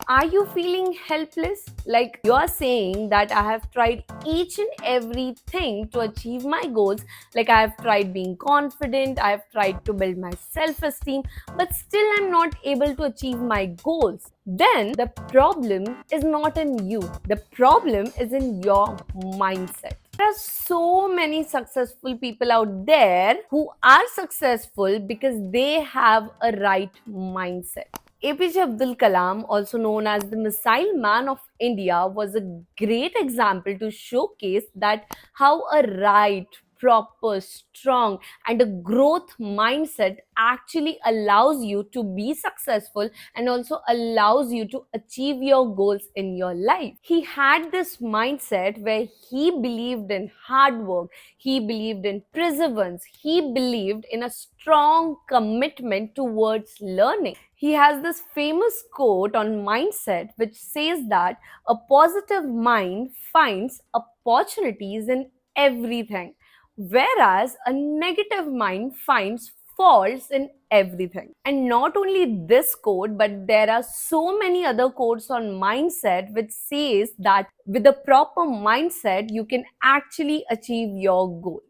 Are you feeling helpless? Like you're saying that I have tried each and everything to achieve my goals. Like I have tried being confident, I have tried to build my self esteem, but still I'm not able to achieve my goals. Then the problem is not in you, the problem is in your mindset. There are so many successful people out there who are successful because they have a right mindset. APJ Abdul Kalam, also known as the Missile Man of India, was a great example to showcase that how a right, proper, strong, and a growth mindset actually allows you to be successful and also allows you to achieve your goals in your life. He had this mindset where he believed in hard work, he believed in perseverance, he believed in a strong commitment towards learning. He has this famous quote on mindset which says that a positive mind finds opportunities in everything, whereas a negative mind finds faults in everything. And not only this quote, but there are so many other quotes on mindset which says that with a proper mindset, you can actually achieve your goals.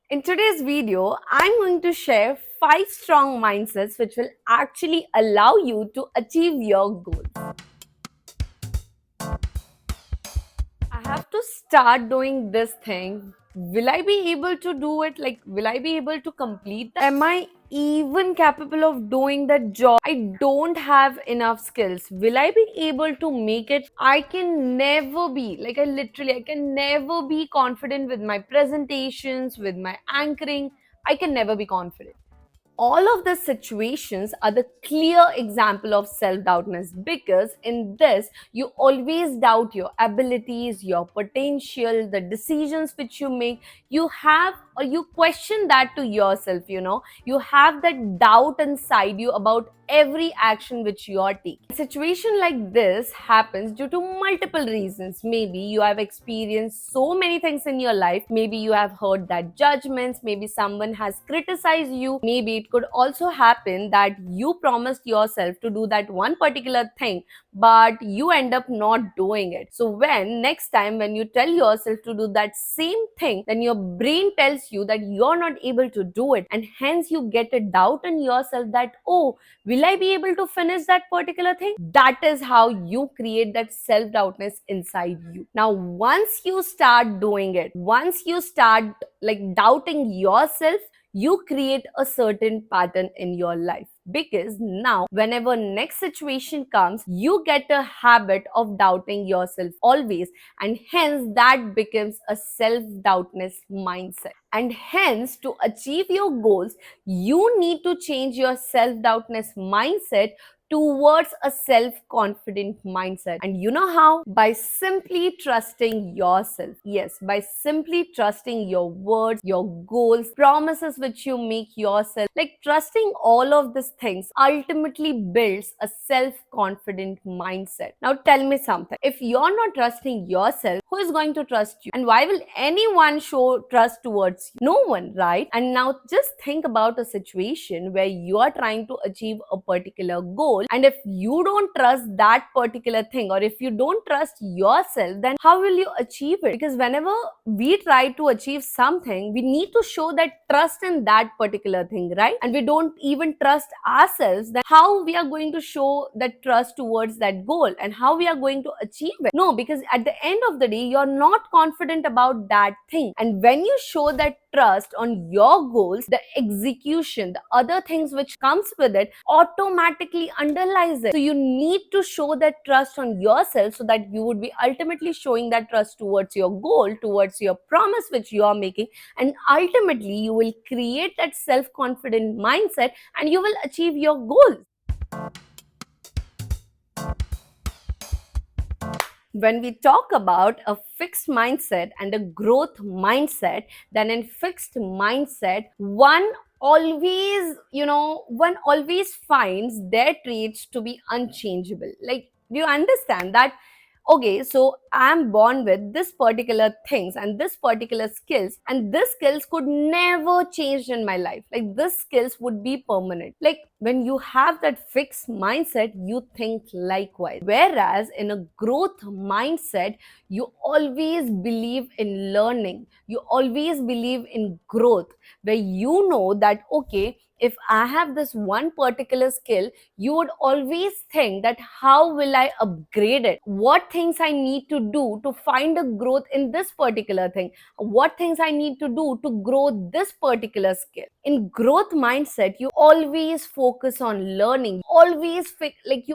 In today's video, I'm going to share 5 strong mindsets which will actually allow you to achieve your goals. I have to start doing this thing. Will I be able to do it? Like, will I be able to complete that? Am I even capable of doing that job? I don't have enough skills. Will I be able to make it? I can never be, like, I can never be confident with my presentations, with my anchoring. I can never be confident. All of the situations are the clear example of self-doubtness, because in this you always doubt your abilities, your potential, the decisions which you make. You have, or you question that to yourself. You have that doubt inside you about every action which you are taking. A situation like this happens due to multiple reasons. Maybe you have experienced so many things in your life. Maybe you have heard that judgments, maybe someone has criticized you. Maybe it could also happen that you promised yourself to do that one particular thing, but you end up not doing it. So when next time when you tell yourself to do that same thing, then your brain tells you that you're not able to do it, and hence you get a doubt in yourself that, oh, will I be able to finish that particular thing? That is how you create that self-doubtness inside you. Now, once you start doing it, once you start like doubting yourself, you create a certain pattern in your life, because now whenever next situation comes, you get a habit of doubting yourself always, and hence that becomes a self-doubtness mindset. And hence, to achieve your goals, you need to change your self-doubtness mindset towards a self-confident mindset. And you know how? By simply trusting yourself. Yes, by simply trusting your words, your goals, promises which you make yourself. Like trusting all of these things ultimately builds a self-confident mindset. Now tell me something. If you're not trusting yourself, who is going to trust you? And why will anyone show trust towards you? No one, right? And now just think about a situation where you are trying to achieve a particular goal, and if you don't trust that particular thing, or if you don't trust yourself, then how will you achieve it? Because whenever we try to achieve something, we need to show that trust in that particular thing, right? And we don't even trust ourselves, then how we are going to show that trust towards that goal, and how we are going to achieve it? No, because at the end of the day, you're not confident about that thing. And when you show that trust on your goals, the execution, the other things which comes with it automatically underlies it. So you need to show that trust on yourself, so that you would be ultimately showing that trust towards your goal, towards your promise which you are making, and ultimately you will create that self-confident mindset and you will achieve your goals. When we talk about a fixed mindset and a growth mindset, then in fixed mindset, one always finds their traits to be unchangeable. Like, do you understand that okay, so I'm born with this particular things and this particular skills, and this skills could never change in my life. Like this skills would be permanent. Like when you have that fixed mindset, you think likewise. Whereas in a growth mindset, you always believe in learning. You always believe in growth, where you know that okay, if I have this one particular skill, you would always think that how will I upgrade it? What things I need to do to find a growth in this particular thing? What things I need to do to grow this particular skill? In growth mindset, you always focus on learning. You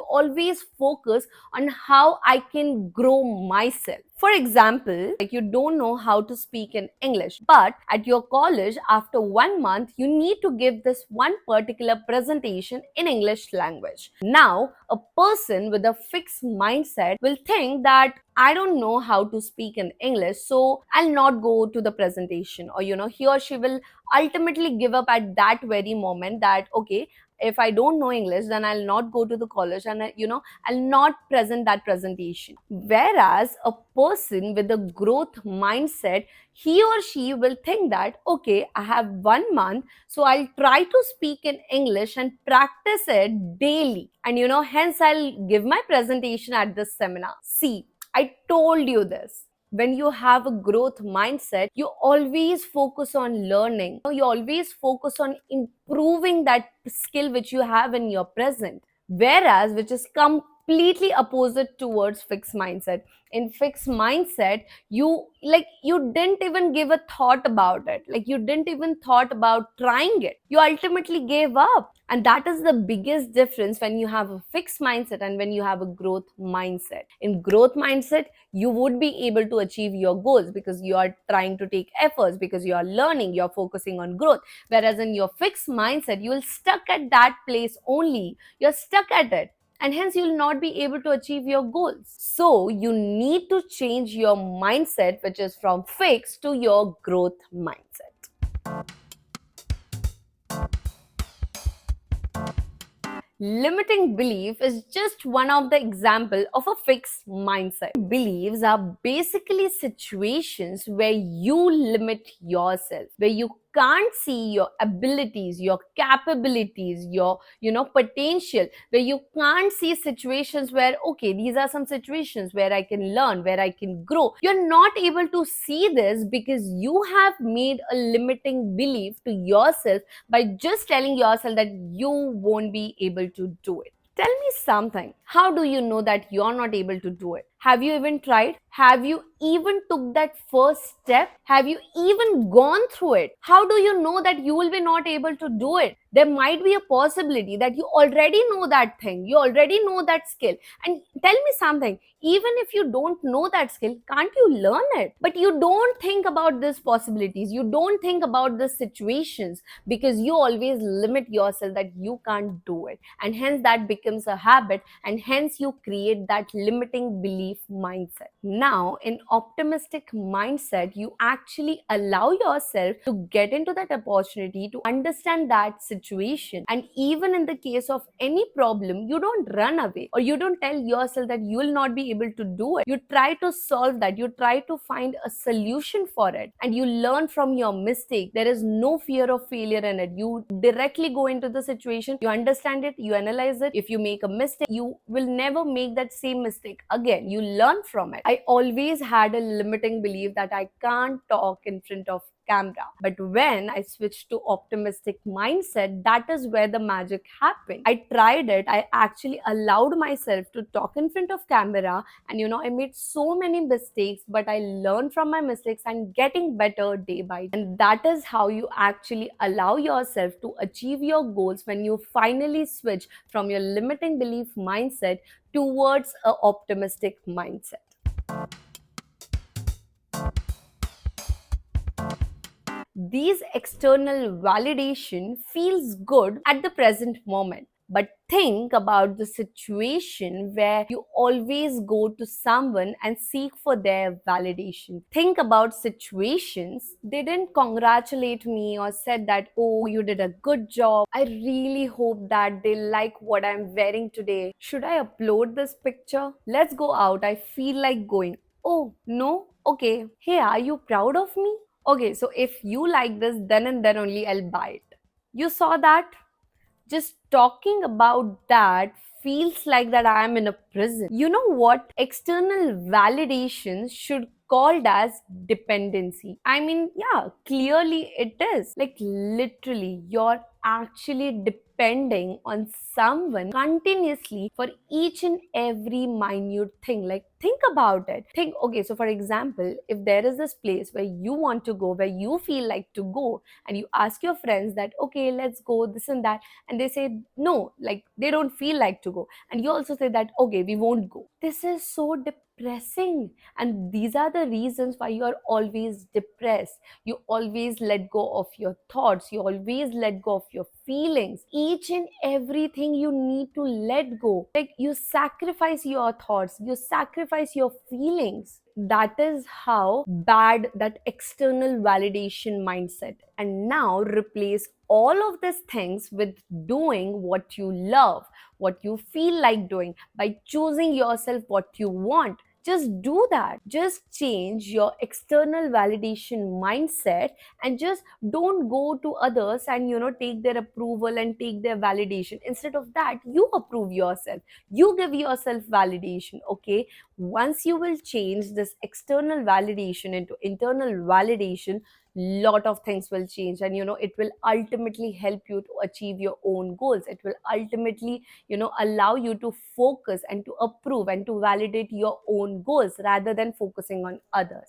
always focus on how I can grow myself. For example, like you don't know how to speak in English, but at your college, after 1 month, you need to give this one particular presentation in English language. Now, a person with a fixed mindset will think that I don't know how to speak in English, so I'll not go to the presentation. Or, he or she will ultimately give up at that very moment that, okay, if I don't know English, then I'll not go to the college and, I'll not present that presentation. Whereas a person with a growth mindset, he or she will think that, okay, I have 1 month, so I'll try to speak in English and practice it daily. And, hence I'll give my presentation at this seminar. See, I told you this. When you have a growth mindset, you always focus on learning. You always focus on improving that skill which you have in your present. Whereas, which is completely opposite towards fixed mindset. In fixed mindset, you didn't even give a thought about it. Like you didn't even thought about trying it. You ultimately gave up. And that is the biggest difference when you have a fixed mindset and when you have a growth mindset. In growth mindset, you would be able to achieve your goals because you are trying to take efforts, because you are learning, you're focusing on growth. Whereas in your fixed mindset, you will stuck at that place only. You're stuck at it. And hence you will not be able to achieve your goals. So you need to change your mindset, which is from fixed to your growth mindset. Limiting belief is just one of the example of a fixed mindset. Beliefs are basically situations where you limit yourself, where you can't see your abilities, your capabilities, your potential, where you can't see situations where okay, these are some situations where I can learn, where I can grow. You're not able to see this because you have made a limiting belief to yourself by just telling yourself that you won't be able to do it. Tell me something. How do you know that you're not able to do it? Have you even tried? Have you even took that first step? Have you even gone through it? How do you know that you will be not able to do it? There might be a possibility that you already know that thing. You already know that skill. And tell me something. Even if you don't know that skill, can't you learn it? But you don't think about these possibilities. You don't think about the situations because you always limit yourself that you can't do it. And hence that becomes a habit, and hence you create that limiting belief mindset. Now, in optimistic mindset, you actually allow yourself to get into that opportunity, to understand that situation. And even in the case of any problem, you don't run away or you don't tell yourself that you will not be able to do it. You try to solve that. You try to find a solution for it, and you learn from your mistake. There is no fear of failure in it. You directly go into the situation, you understand it, you analyze it. If you make a mistake, you will never make that same mistake again. You learn from it. I always had a limiting belief that I can't talk in front of camera. But when I switched to optimistic mindset, that is where the magic happened. I tried it. I actually allowed myself to talk in front of camera, and I made so many mistakes, but I learned from my mistakes and getting better day by day. And that is how you actually allow yourself to achieve your goals when you finally switch from your limiting belief mindset towards a optimistic mindset. These external validation feels good at the present moment, But think about the situation where you always go to someone and seek for their validation. Think about situations they didn't congratulate me or said that, oh, you did a good job. I really hope that they like what I'm wearing today. Should I upload this picture? Let's go out. I feel like going. Oh, no? Okay. Hey, are you proud of me? Okay, so if you like this, then and then only I'll buy it. You saw that? Just talking about that feels like that I am in a prison. You know what? External validation should called as dependency. I mean, yeah, clearly it is. Like literally, you're actually depending on someone continuously for each and every minute thing. Like think about it. Think, okay, so for example, if there is this place where you want to go, where you feel like to go, and you ask your friends that, okay, let's go, this and that, and they say no, like they don't feel like to go, and you also say that, okay, we won't go. This is so depressing, and these are the reasons why you are always depressed. You always let go of your thoughts, you always let go of your feelings, each and everything you need to let go. Like you sacrifice your thoughts, you sacrifice your feelings. That is how bad that external validation mindset. And now replace all of these things with doing what you love, what you feel like doing, by choosing yourself what you want. Just do that. Just change your external validation mindset, and just don't go to others and take their approval and take their validation. Instead of that, you approve yourself, you give yourself validation. Okay, once you will change this external validation into internal validation, lot of things will change, and it will ultimately help you to achieve your own goals. It will ultimately allow you to focus and to approve and to validate your own goals rather than focusing on others.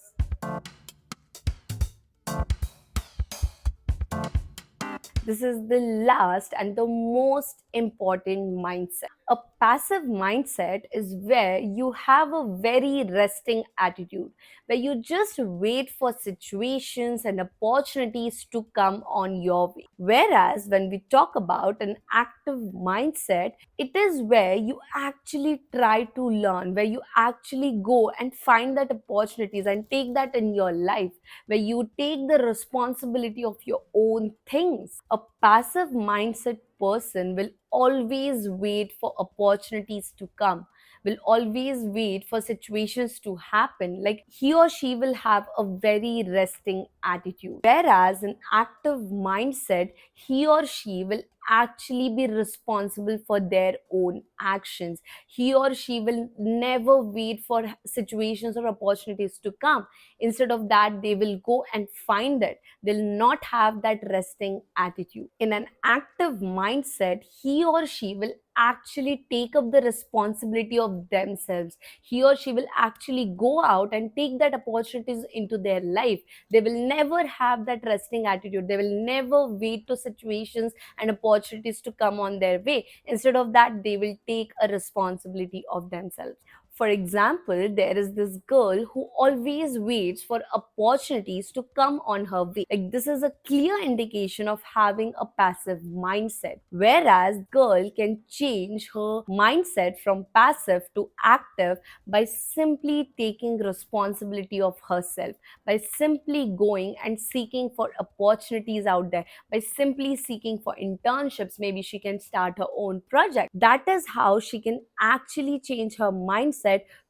This is the last and the most important mindset. A passive mindset is where you have a very resting attitude, where you just wait for situations and opportunities to come on your way. Whereas when we talk about an active mindset, it is where you actually try to learn, where you actually go and find that opportunities and take that in your life, where you take the responsibility of your own things. A passive mindset person will always wait for opportunities to come, will always wait for situations to happen. Like he or she will have a very resting attitude. Whereas an active mindset, he or she will actually be responsible for their own actions. He or she will never wait for situations or opportunities to come. Instead of that, they will go and find it. They'll not have that resting attitude. In an active mindset, he or she will actually take up the responsibility of themselves. He or she will actually go out and take that opportunities into their life. They will never have that resting attitude. They will never wait to situations and opportunities to come on their way. Instead of that, they will take a responsibility of themselves. For example, there is this girl who always waits for opportunities to come on her way. Like this is a clear indication of having a passive mindset. Whereas girl can change her mindset from passive to active by simply taking responsibility of herself, by simply going and seeking for opportunities out there, by simply seeking for internships. Maybe she can start her own project. That is how she can actually change her mindset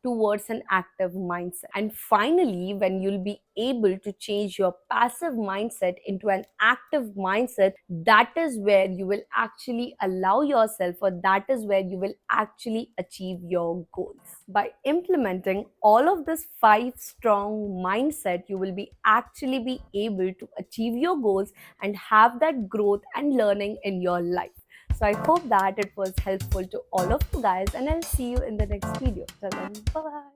towards an active mindset. And finally, when you'll be able to change your passive mindset into an active mindset, that is where you will actually allow yourself, or that is where you will actually achieve your goals. By implementing all of this 5 strong mindset, you will be actually be able to achieve your goals and have that growth and learning in your life. So I hope that it was helpful to all of you guys, and I'll see you in the next video. Till then, bye.